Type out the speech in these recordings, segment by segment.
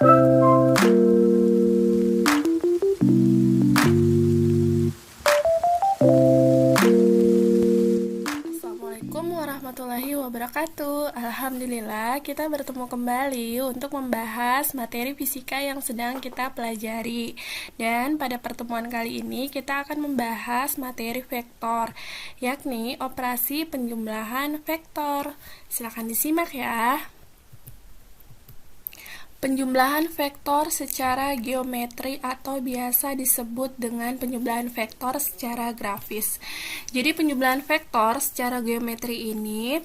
Assalamualaikum warahmatullahi wabarakatuh. Alhamdulillah, kita bertemu kembali untuk membahas materi fisika yang sedang kita pelajari. Dan pada pertemuan kali ini kita akan membahas materi vektor, yakni operasi penjumlahan vektor. Silakan disimak ya. Penjumlahan vektor secara geometri atau biasa disebut dengan penjumlahan vektor secara grafis. Jadi penjumlahan vektor secara geometri ini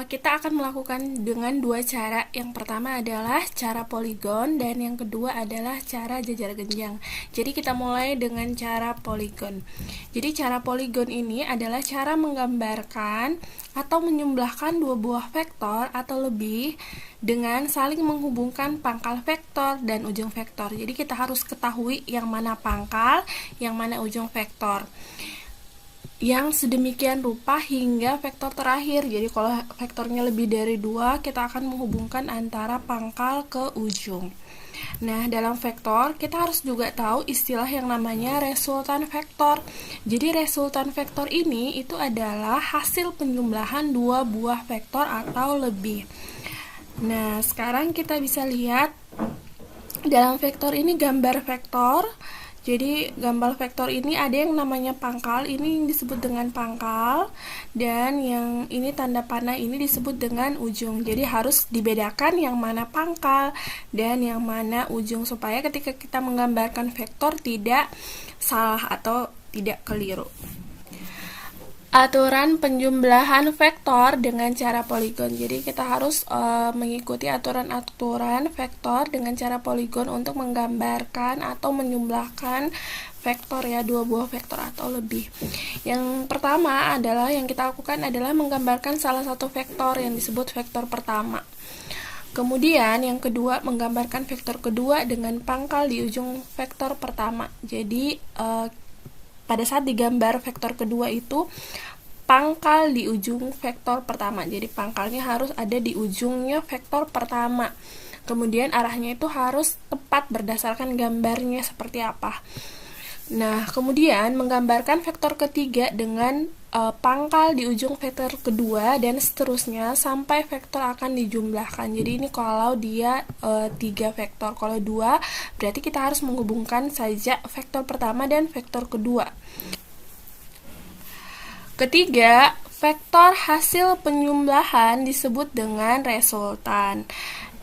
kita akan melakukan dengan dua cara. Yang pertama adalah cara poligon dan yang kedua adalah cara jajar genjang. Jadi kita mulai dengan cara poligon. Jadi cara poligon ini adalah cara menggambarkan atau menjumlahkan dua buah vektor atau lebih dengan saling menghubungkan pangkal vektor dan ujung vektor. Jadi kita harus ketahui yang mana pangkal, yang mana ujung vektor. Yang sedemikian rupa hingga vektor terakhir. Jadi kalau vektornya lebih dari 2, kita akan menghubungkan antara pangkal ke ujung. Nah, dalam vektor kita harus juga tahu istilah yang namanya resultan vektor. Jadi resultan vektor ini itu adalah hasil penjumlahan dua buah vektor atau lebih. Nah, sekarang kita bisa lihat dalam vektor ini gambar vektor. Jadi gambar vektor ini ada yang namanya pangkal, ini yang disebut dengan pangkal, dan yang ini tanda panah ini disebut dengan ujung. Jadi harus dibedakan yang mana pangkal dan yang mana ujung supaya ketika kita menggambarkan vektor tidak salah atau tidak keliru. Aturan penjumlahan vektor dengan cara poligon. Jadi kita harus mengikuti aturan-aturan vektor dengan cara poligon untuk menggambarkan atau menjumlahkan vektor ya, dua buah vektor atau lebih. Yang pertama adalah yang kita lakukan adalah menggambarkan salah satu vektor yang disebut vektor pertama. Kemudian yang kedua menggambarkan vektor kedua dengan pangkal di ujung vektor pertama. Jadi pada saat digambar vektor kedua itu pangkal di ujung vektor pertama. Jadi pangkalnya harus ada di ujungnya vektor pertama. Kemudian arahnya itu harus tepat berdasarkan gambarnya seperti apa. Nah, kemudian menggambarkan vektor ketiga dengan pangkal di ujung vektor kedua dan seterusnya sampai vektor akan dijumlahkan. Jadi ini kalau dia 3 vektor. Kalau 2 berarti kita harus menghubungkan saja vektor pertama dan vektor kedua. Ketiga, vektor hasil penjumlahan disebut dengan resultan.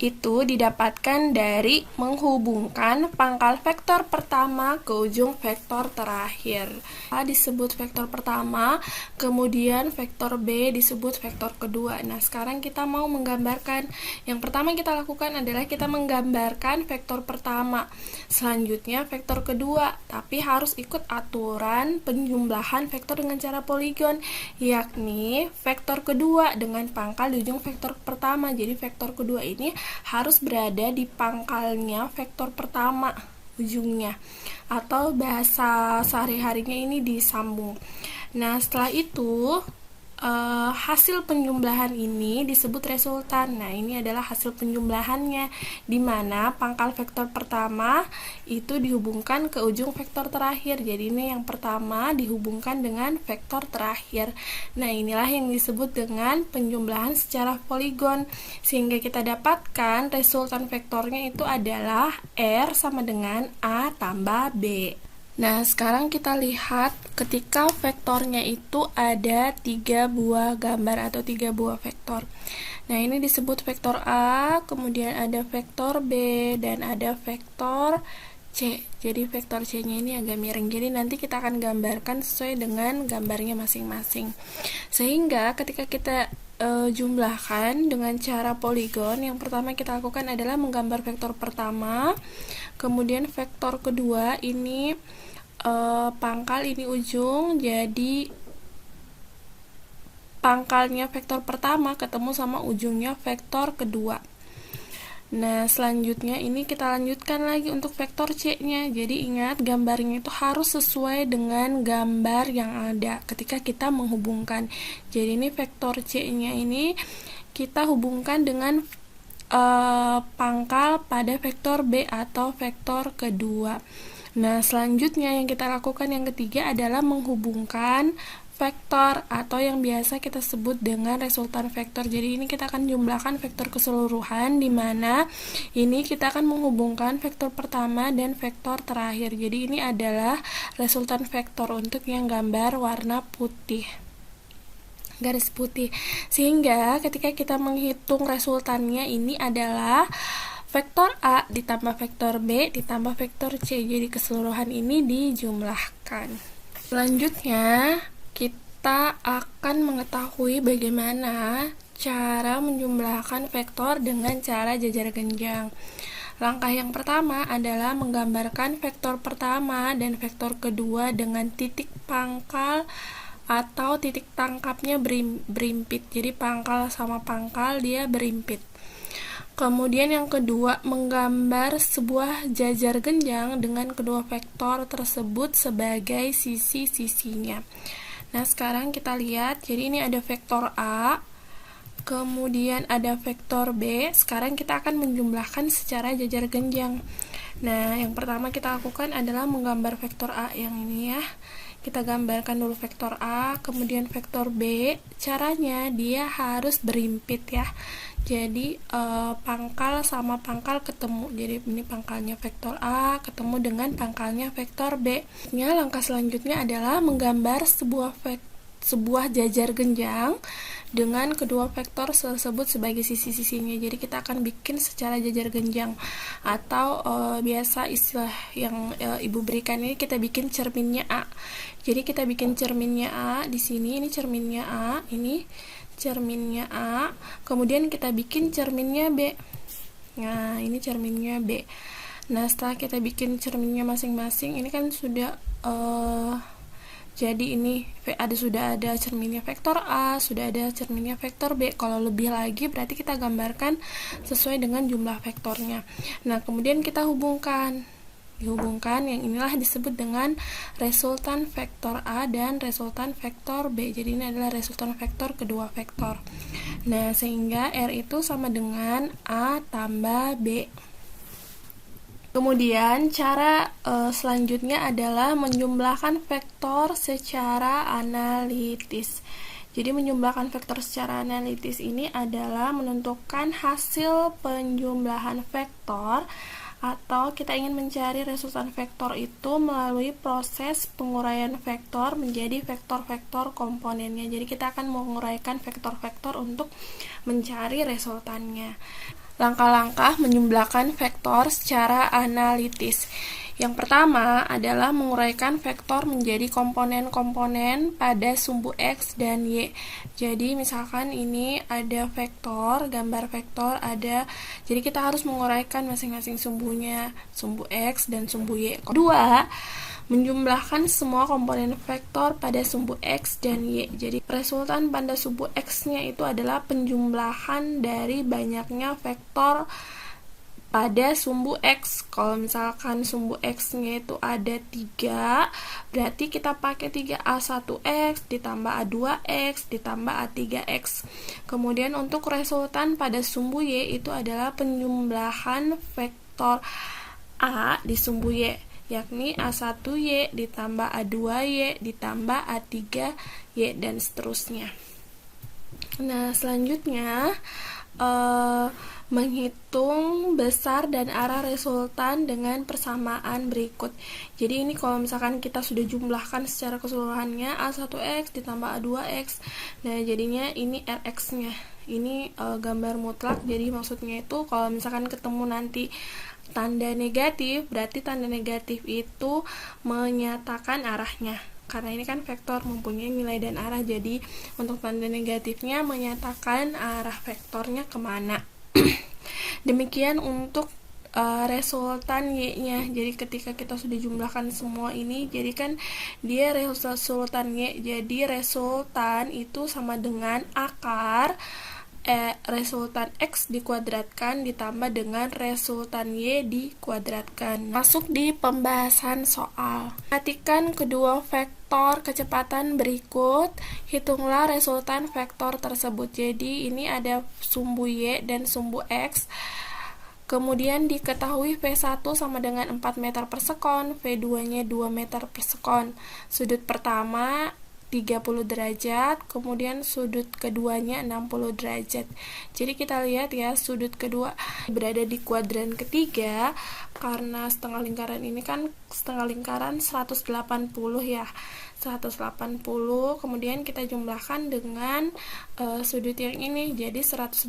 Itu didapatkan dari menghubungkan pangkal vektor pertama ke ujung vektor terakhir. A disebut vektor pertama, kemudian vektor B disebut vektor kedua. Nah, sekarang kita mau menggambarkan. Yang pertama kita lakukan adalah kita menggambarkan vektor pertama. Selanjutnya vektor kedua, tapi harus ikut aturan penjumlahan vektor dengan cara poligon, yakni vektor kedua dengan pangkal di ujung vektor pertama. Jadi vektor kedua ini harus berada di pangkalnya vektor pertama ujungnya, atau bahasa sehari-harinya ini disambung. Nah, setelah itu hasil penjumlahan ini disebut resultan. Nah, ini adalah hasil penjumlahannya, di mana pangkal vektor pertama itu dihubungkan ke ujung vektor terakhir. Jadi ini yang pertama dihubungkan dengan vektor terakhir. Nah, inilah yang disebut dengan penjumlahan secara poligon, sehingga kita dapatkan resultan vektornya itu adalah R sama dengan A tambah B. Nah, sekarang kita lihat ketika vektornya itu ada 3 buah gambar atau 3 buah vektor. Nah, ini disebut vektor A, kemudian ada vektor B, dan ada vektor C. Jadi vektor C-nya ini agak miring. Jadi nanti kita akan gambarkan sesuai dengan gambarnya masing-masing. Sehingga ketika kita jumlahkan dengan cara poligon, yang pertama kita lakukan adalah menggambar vektor pertama, kemudian vektor kedua ini pangkal, ini ujung, jadi pangkalnya vektor pertama ketemu sama ujungnya vektor kedua. Nah, selanjutnya ini kita lanjutkan lagi untuk vektor C-nya. Jadi ingat, gambarnya itu harus sesuai dengan gambar yang ada ketika kita menghubungkan. Jadi ini vektor C-nya ini kita hubungkan dengan pangkal pada vektor B atau vektor kedua. Nah, selanjutnya yang kita lakukan yang ketiga adalah menghubungkan vektor atau yang biasa kita sebut dengan resultan vektor. Jadi ini kita akan jumlahkan vektor keseluruhan, di mana ini kita akan menghubungkan vektor pertama dan vektor terakhir. Jadi ini adalah resultan vektor untuk yang gambar warna putih, garis putih. Sehingga ketika kita menghitung resultannya, ini adalah vektor A ditambah vektor B ditambah vektor C. Jadi keseluruhan ini dijumlahkan. Selanjutnya kita akan mengetahui bagaimana cara menjumlahkan vektor dengan cara jajar genjang. Langkah yang pertama adalah menggambarkan vektor pertama dan vektor kedua dengan titik pangkal atau titik tangkapnya berimpit. Jadi pangkal sama pangkal dia berimpit. Kemudian yang kedua, menggambar sebuah jajar genjang dengan kedua vektor tersebut sebagai sisi-sisinya. Nah, sekarang kita lihat, jadi ini ada vektor A, kemudian ada vektor B. Sekarang kita akan menjumlahkan secara jajar genjang. Nah, yang pertama kita lakukan adalah menggambar vektor A yang ini ya. Kita gambarkan dulu vektor A, kemudian vektor B. Caranya dia harus berimpit ya. Jadi pangkal sama pangkal ketemu. Jadi ini pangkalnya vektor A ketemu dengan pangkalnya vektor B. Langkah selanjutnya adalah menggambar sebuah jajar genjang dengan kedua vektor tersebut sebagai sisi-sisinya. Jadi kita akan bikin secara jajar genjang, atau biasa istilah yang ibu berikan ini kita bikin cerminnya A. Jadi kita bikin cerminnya A di sini, ini cerminnya A, ini cerminnya A, kemudian kita bikin cerminnya B. Nah, ini cerminnya B. Nah, setelah kita bikin cerminnya masing-masing, ini kan sudah jadi ini sudah ada cerminnya vektor A, sudah ada cerminnya vektor B. Kalau lebih lagi berarti kita gambarkan sesuai dengan jumlah vektornya. Nah, kemudian kita dihubungkan, yang inilah disebut dengan resultan vektor A dan resultan vektor B. Jadi ini adalah resultan vektor kedua vektor. Nah, sehingga R itu sama dengan A tambah B. Kemudian cara selanjutnya adalah menjumlahkan vektor secara analitis. Jadi menjumlahkan vektor secara analitis ini adalah menentukan hasil penjumlahan vektor, atau kita ingin mencari resultan vektor itu melalui proses penguraian vektor menjadi vektor-vektor komponennya. Jadi kita akan menguraikan vektor-vektor untuk mencari resultannya. Langkah-langkah menjumlahkan vektor secara analitis. Yang pertama adalah menguraikan vektor menjadi komponen-komponen pada sumbu X dan Y. Jadi misalkan ini ada vektor, gambar vektor ada, jadi kita harus menguraikan masing-masing sumbunya, sumbu X dan sumbu Y. Kedua, menjumlahkan semua komponen vektor pada sumbu X dan Y. Jadi resultan pada sumbu X-nya itu adalah penjumlahan dari banyaknya vektor pada sumbu X. Kalau misalkan sumbu X-nya itu ada 3, berarti kita pakai 3A1X ditambah A2X ditambah A3X. Kemudian untuk resultan pada sumbu Y itu adalah penjumlahan vektor A di sumbu Y, yakni A1Y ditambah A2Y ditambah A3Y dan seterusnya. Nah, selanjutnya menghitung besar dan arah resultan dengan persamaan berikut. Jadi ini kalau misalkan kita sudah jumlahkan secara keseluruhannya A1X ditambah A2X, nah jadinya ini Rx-nya. Ini gambar mutlak, jadi maksudnya itu kalau misalkan ketemu nanti tanda negatif, berarti tanda negatif itu menyatakan arahnya. Karena ini kan vektor mempunyai nilai dan arah, jadi untuk tanda negatifnya menyatakan arah vektornya kemana. Demikian untuk resultan Y-nya. Jadi ketika kita sudah jumlahkan semua ini, jadi kan dia resultan Y, jadi resultan itu sama dengan akar resultan X dikuadratkan ditambah dengan resultan Y dikuadratkan. Masuk di pembahasan soal. Perhatikan kedua vektor kecepatan berikut. Hitunglah resultan vektor tersebut. Jadi ini ada sumbu Y dan sumbu X. Kemudian diketahui V1 sama dengan 4 meter per sekon, V2-nya 2 meter per sekon. Sudut pertama 30 derajat, kemudian sudut keduanya 60 derajat. Jadi kita lihat ya, sudut kedua berada di kuadran ketiga, karena setengah lingkaran ini kan setengah lingkaran 180 ya. 180, kemudian kita jumlahkan dengan sudut yang ini, jadi 180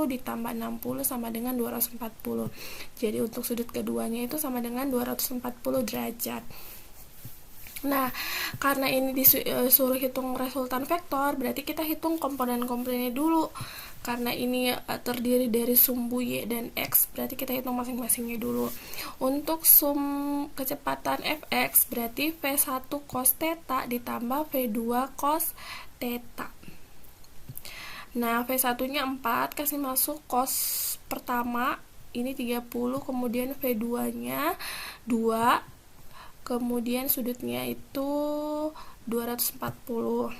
ditambah 60 sama dengan 240. Jadi untuk sudut keduanya itu sama dengan 240 derajat. Nah, karena ini disuruh hitung resultan vektor, berarti kita hitung komponen-komponennya dulu. Karena ini terdiri dari sumbu Y dan X, berarti kita hitung masing-masingnya dulu. Untuk sum kecepatan Fx, berarti V1 cos theta ditambah V2 cos theta. Nah, V1-nya 4, kasih masuk cos pertama, ini 30, kemudian V2-nya 2, kemudian sudutnya itu 240.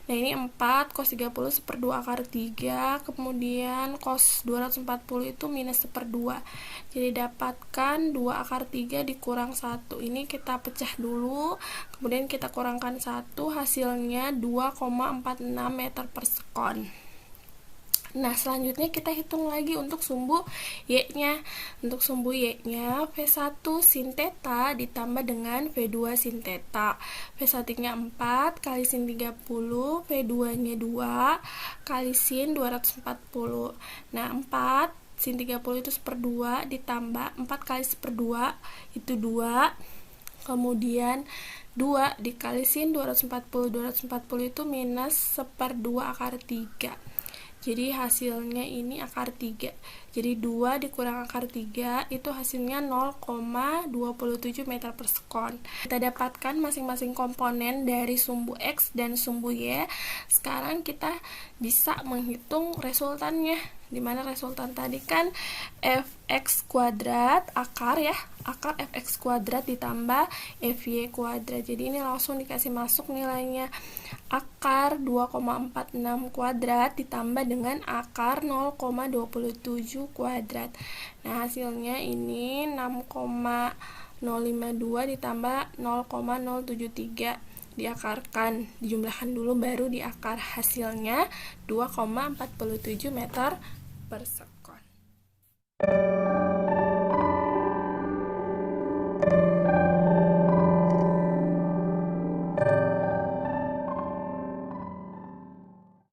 Nah, ini 4, cos 30 1/2 akar 3, kemudian cos 240 itu minus 1/2. Jadi dapatkan 2 akar 3 dikurang 1. Ini kita pecah dulu, kemudian kita kurangkan 1, hasilnya 2,46 meter per sekon. Nah, selanjutnya kita hitung lagi untuk sumbu Y-nya. Untuk sumbu Y-nya, V1 sin theta ditambah dengan V2 sin theta. V1-nya 4 kali sin 30, V2-nya 2 kali sin 240. Nah, 4 sin 30 itu 1/2 ditambah 4 kali 1/2 itu 2. Kemudian 2 dikali sin 240. 240 itu minus 1/2 akar 3. Jadi hasilnya ini akar 3. Jadi 2 dikurang akar 3 itu hasilnya 0,27 meter per sekon. Kita dapatkan masing-masing komponen dari sumbu X dan sumbu Y. Sekarang kita bisa menghitung resultannya. Dimana resultan tadi kan Fx kuadrat akar ya, akar Fx kuadrat ditambah Fy kuadrat. Jadi ini langsung dikasih masuk nilainya, akar 2,46 kuadrat ditambah dengan akar 0,27 kuadrat. Nah, hasilnya ini 6,052 ditambah 0,073, diakarkan, dijumlahkan dulu baru diakar, hasilnya 2,47 meter per sekon.